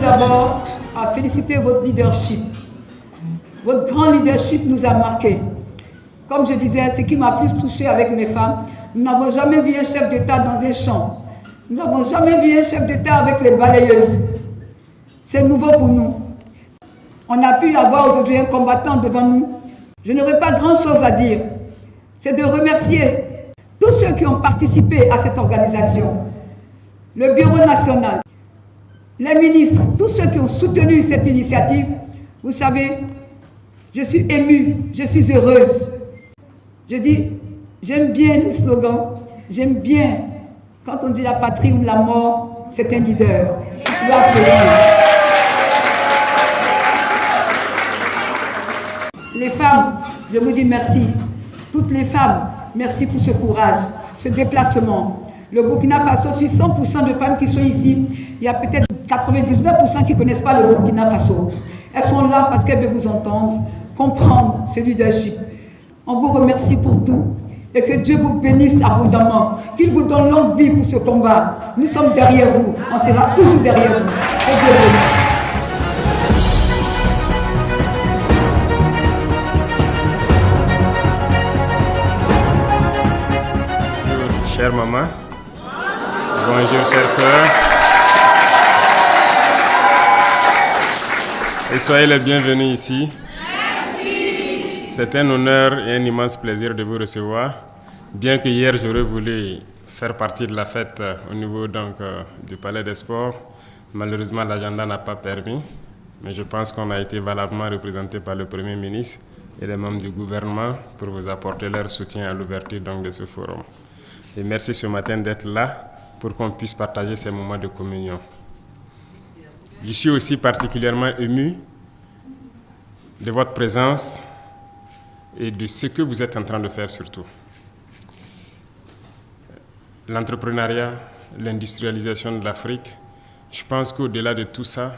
d'abord à féliciter votre leadership. Votre grand leadership nous a marqués. Comme je disais, ce qui m'a plus touché avec mes femmes, nous n'avons jamais vu un chef d'État dans un champ. Nous n'avons jamais vu un chef d'État avec les balayeuses. C'est nouveau pour nous. On a pu avoir aujourd'hui un combattant devant nous. Je n'aurai pas grand-chose à dire. C'est de remercier tous ceux qui ont participé à cette organisation. Le Bureau national, les ministres, tous ceux qui ont soutenu cette initiative. Vous savez, je suis émue, je suis heureuse. Je dis, j'aime bien le slogan, j'aime bien quand on dit la patrie ou la mort, c'est un leader. Il doit applaudir. Les femmes, je vous dis merci. Toutes les femmes, merci pour ce courage, ce déplacement. Le Burkina Faso suit 100% de femmes qui sont ici. Il y a peut-être 99% qui ne connaissent pas le Burkina Faso. Elles sont là parce qu'elles veulent vous entendre, comprendre ce leadership. On vous remercie pour tout et que Dieu vous bénisse abondamment, qu'il vous donne longue vie pour ce combat. Nous sommes derrière vous, on sera toujours derrière vous. Que Dieu bénisse. Chère maman, bonjour chère sœur, et soyez les bienvenus ici. Merci. C'est un honneur et un immense plaisir de vous recevoir, bien que hier j'aurais voulu faire partie de la fête au niveau du Palais des Sports. Malheureusement l'agenda n'a pas permis, mais je pense qu'on a été valablement représenté par le Premier ministre et les membres du gouvernement pour vous apporter leur soutien à l'ouverture de ce forum. Et merci ce matin d'être là pour qu'on puisse partager ces moments de communion. Je suis aussi particulièrement ému de votre présence et de ce que vous êtes en train de faire surtout. L'entrepreneuriat, l'industrialisation de l'Afrique, je pense qu'au-delà de tout ça,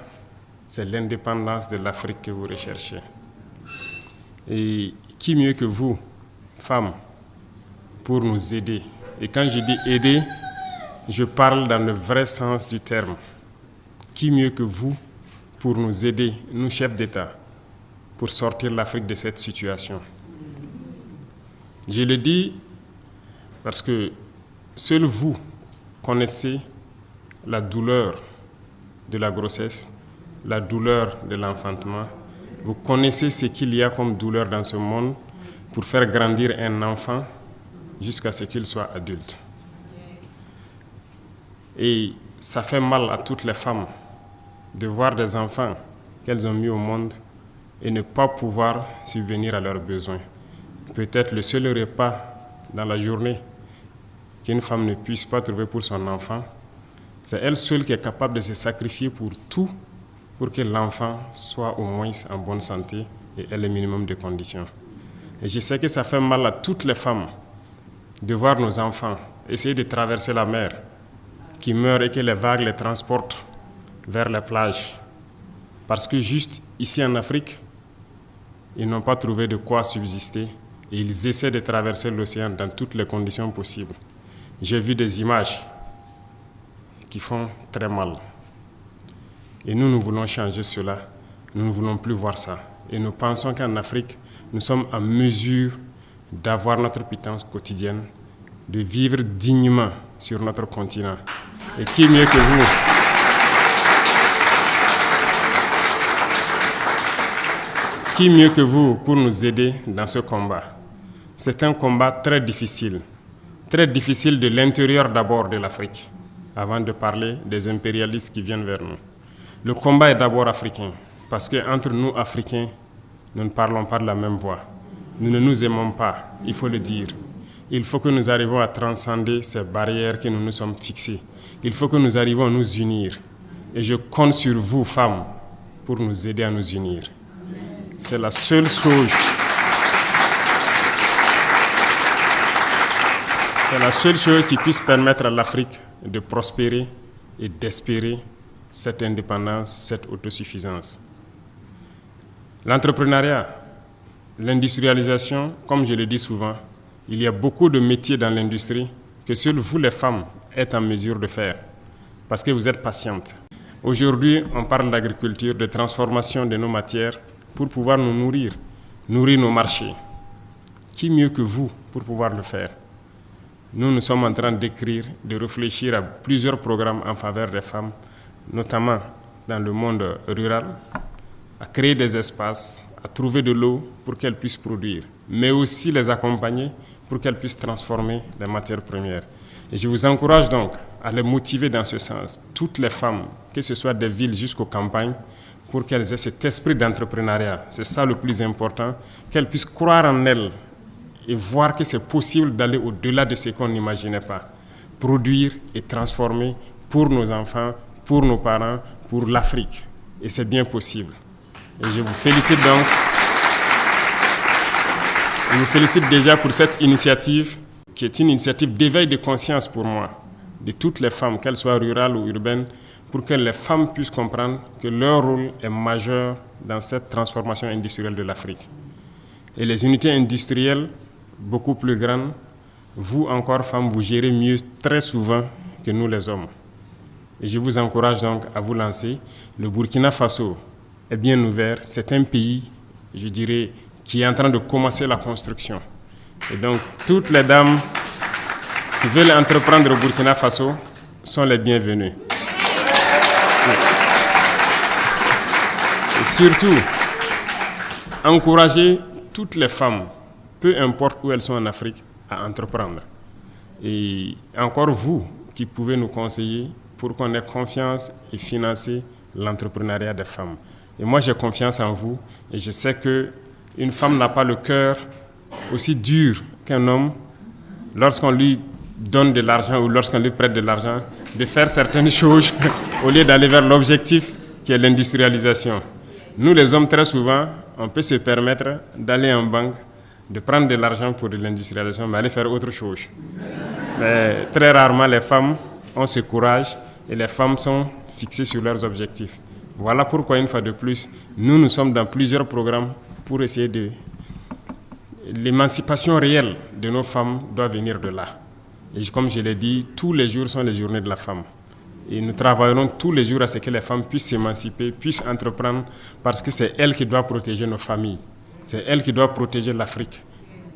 c'est l'indépendance de l'Afrique que vous recherchez. Et qui mieux que vous, femmes, pour nous aider? Et quand je dis aider, je parle dans le vrai sens du terme. Qui mieux que vous pour nous aider, nous chefs d'État, pour sortir l'Afrique de cette situation? Je le dis parce que seul vous connaissez la douleur de la grossesse, la douleur de l'enfantement. Vous connaissez ce qu'il y a comme douleur dans ce monde pour faire grandir un enfant jusqu'à ce qu'il soit adulte. Et ça fait mal à toutes les femmes de voir des enfants qu'elles ont mis au monde et ne pas pouvoir subvenir à leurs besoins. Peut-être le seul repas dans la journée qu'une femme ne puisse pas trouver pour son enfant, c'est elle seule qui est capable de se sacrifier pour tout pour que l'enfant soit au moins en bonne santé et ait le minimum de conditions. Et je sais que ça fait mal à toutes les femmes de voir nos enfants essayer de traverser la mer, qui meurent et que les vagues les transportent vers les plages. Parce que juste ici en Afrique, ils n'ont pas trouvé de quoi subsister et ils essaient de traverser l'océan dans toutes les conditions possibles. J'ai vu des images qui font très mal. Et nous voulons changer cela. Nous ne voulons plus voir ça. Et nous pensons qu'en Afrique, nous sommes en mesure d'avoir notre pitance quotidienne, de vivre dignement sur notre continent. Et qui mieux que vous? Qui mieux que vous pour nous aider dans ce combat? C'est un combat très difficile de l'intérieur d'abord de l'Afrique, avant de parler des impérialistes qui viennent vers nous. Le combat est d'abord africain, parce qu'entre nous, Africains, nous ne parlons pas de la même voix. Nous ne nous aimons pas, il faut le dire. Il faut que nous arrivions à transcender ces barrières que nous nous sommes fixées. Il faut que nous arrivions à nous unir. Et je compte sur vous, femmes, pour nous aider à nous unir. C'est la seule chose. C'est la seule chose qui puisse permettre à l'Afrique de prospérer et d'espérer cette indépendance, cette autosuffisance. L'entrepreneuriat, l'industrialisation, comme je le dis souvent, il y a beaucoup de métiers dans l'industrie que seules vous, les femmes, êtes en mesure de faire, parce que vous êtes patientes. Aujourd'hui, on parle d'agriculture, de transformation de nos matières pour pouvoir nous nourrir nos marchés. Qui mieux que vous pour pouvoir le faire? Nous sommes en train d'écrire, de réfléchir à plusieurs programmes en faveur des femmes, notamment dans le monde rural, à créer des espaces, à trouver de l'eau pour qu'elles puissent produire, mais aussi les accompagner pour qu'elles puissent transformer les matières premières. Et je vous encourage donc à les motiver dans ce sens, toutes les femmes, que ce soit des villes jusqu'aux campagnes, pour qu'elles aient cet esprit d'entrepreneuriat. C'est ça le plus important, qu'elles puissent croire en elles et voir que c'est possible d'aller au-delà de ce qu'on n'imaginait pas. Produire et transformer pour nos enfants, pour nos parents, pour l'Afrique. Et c'est bien possible. Et je vous félicite donc. Je vous félicite déjà pour cette initiative, qui est une initiative d'éveil de conscience pour moi, de toutes les femmes, qu'elles soient rurales ou urbaines, pour que les femmes puissent comprendre que leur rôle est majeur dans cette transformation industrielle de l'Afrique. Et les unités industrielles, beaucoup plus grandes, vous encore, femmes, vous gérez mieux très souvent que nous les hommes. Et je vous encourage donc à vous lancer. Le Burkina Faso est bien ouvert. C'est un pays, je dirais, qui est en train de commencer la construction. Et donc, toutes les dames qui veulent entreprendre au Burkina Faso sont les bienvenues. Et surtout, encourager toutes les femmes, peu importe où elles sont en Afrique, à entreprendre. Et encore vous qui pouvez nous conseiller pour qu'on ait confiance et financer l'entrepreneuriat des femmes. Et moi, j'ai confiance en vous et je sais qu'une femme n'a pas le cœur aussi dur qu'un homme lorsqu'on lui donne de l'argent ou lorsqu'on lui prête de l'argent, de faire certaines choses au lieu d'aller vers l'objectif qui est l'industrialisation. Nous, les hommes, très souvent, on peut se permettre d'aller en banque, de prendre de l'argent pour de l'industrialisation, mais aller faire autre chose. Mais très rarement, les femmes ont ce courage et les femmes sont fixées sur leurs objectifs. Voilà pourquoi, une fois de plus, nous sommes dans plusieurs programmes pour essayer de... L'émancipation réelle de nos femmes doit venir de là. Et comme je l'ai dit, tous les jours sont les journées de la femme. Et nous travaillerons tous les jours à ce que les femmes puissent s'émanciper, puissent entreprendre, parce que c'est elles qui doivent protéger nos familles. C'est elles qui doivent protéger l'Afrique.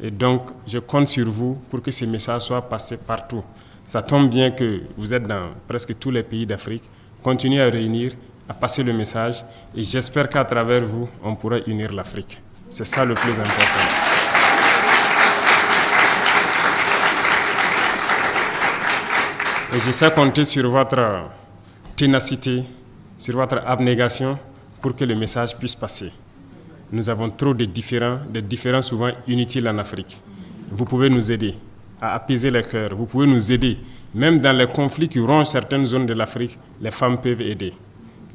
Et donc, je compte sur vous pour que ces messages soient passés partout. Ça tombe bien que vous êtes dans presque tous les pays d'Afrique. Continuez à réunir, à passer le message. Et j'espère qu'à travers vous, on pourra unir l'Afrique. C'est ça le plus important. Et je sais compter sur votre ténacité, sur votre abnégation pour que le message puisse passer. Nous avons trop de différends souvent inutiles en Afrique. Vous pouvez nous aider à apaiser les cœurs. Vous pouvez nous aider. Même dans les conflits qui rongent certaines zones de l'Afrique, les femmes peuvent aider.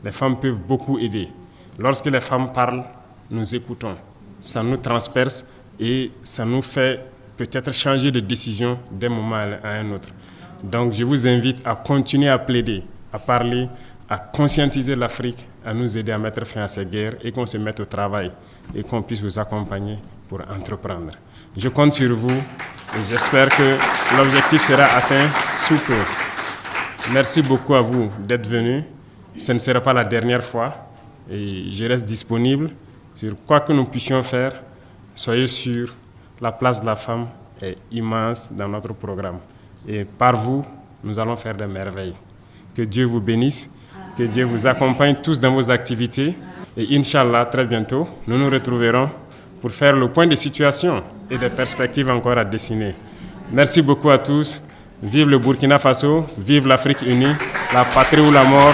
Les femmes peuvent beaucoup aider. Lorsque les femmes parlent, nous écoutons. Ça nous transperce et ça nous fait peut-être changer de décision d'un moment à un autre. Donc je vous invite à continuer à plaider, à parler, à conscientiser l'Afrique, à nous aider à mettre fin à ces guerres et qu'on se mette au travail et qu'on puisse vous accompagner pour entreprendre. Je compte sur vous et j'espère que l'objectif sera atteint sous peu. Merci beaucoup à vous d'être venus. Ce ne sera pas la dernière fois et je reste disponible sur quoi que nous puissions faire. Soyez sûrs, la place de la femme est immense dans notre programme. Et par vous, nous allons faire des merveilles. Que Dieu vous bénisse, que Dieu vous accompagne tous dans vos activités. Et Inch'Allah, très bientôt, nous nous retrouverons pour faire le point de situation et des perspectives encore à dessiner. Merci beaucoup à tous. Vive le Burkina Faso, vive l'Afrique unie, la patrie ou la mort.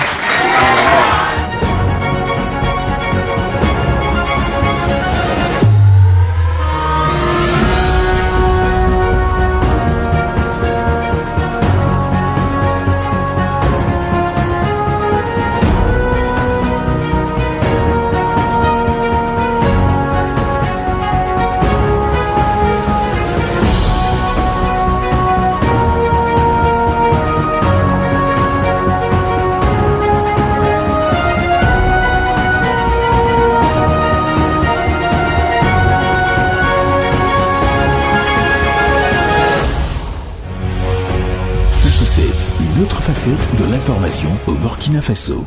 Une autre facette de l'information au Burkina Faso.